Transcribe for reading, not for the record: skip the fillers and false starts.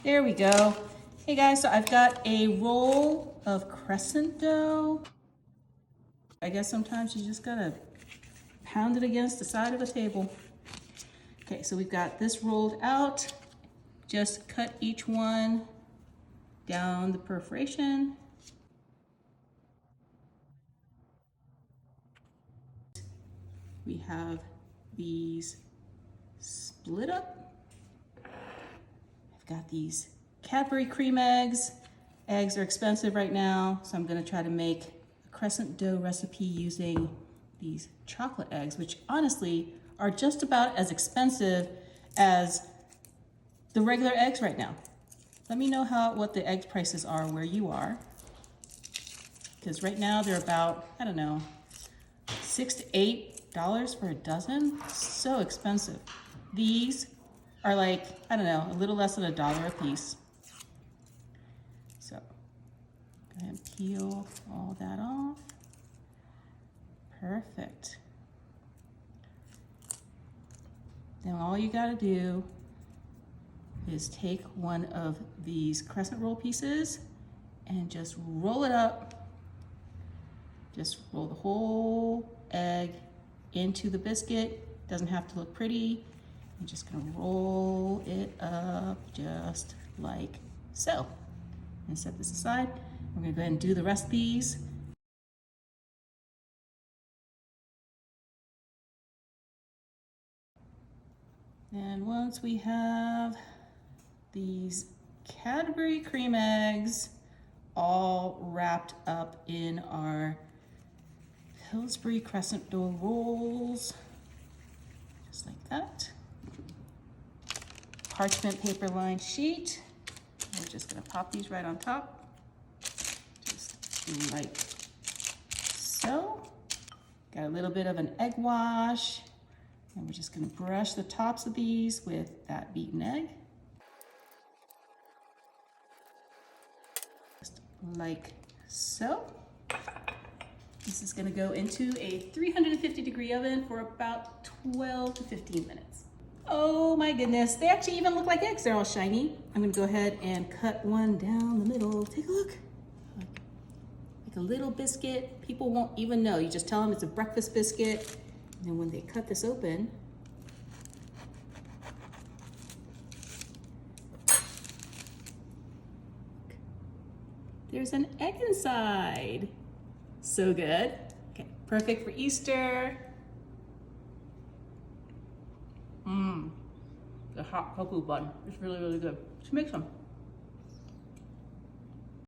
There we go. Hey guys, so I've got a roll of crescent dough. I guess sometimes you just gotta pound it against the side of a table. Okay, so we've got this rolled out. Just cut each one down the perforation. We have these split up. I've got these Cadbury cream eggs. Eggs are expensive right now, so I'm gonna try to make a crescent dough recipe using these chocolate eggs, which honestly are just about as expensive as the regular eggs right now. Let me know what the egg prices are where you are. Because right now they're about, I don't know, $6 to $8 for a dozen. So expensive. These are like, I don't know, a little less than $1 a piece. So, go ahead and peel all that off. Perfect. Now all you gotta do is take one of these crescent roll pieces and just roll it up. Just roll the whole egg into the biscuit. Doesn't have to look pretty. I'm just gonna roll it up just like so. And set this aside. We're gonna go ahead and do the rest of these. And once we have these Cadbury cream eggs all wrapped up in our Pillsbury crescent dough rolls, just like that. Parchment paper lined sheet. We're just gonna pop these right on top, just like so. Got a little bit of an egg wash, and we're just gonna brush the tops of these with that beaten egg. Just like so. This is gonna go into a 350-degree oven for about 12 to 15 minutes. Oh my goodness, they actually even look like eggs. They're all shiny. I'm gonna go ahead and cut one down the middle. Take a look. Like a little biscuit. People won't even know. You just tell them it's a breakfast biscuit. And then when they cut this open, there's an egg inside. So good. Okay, perfect for Easter. The hot cocoa bun is really, really good. Let's make some.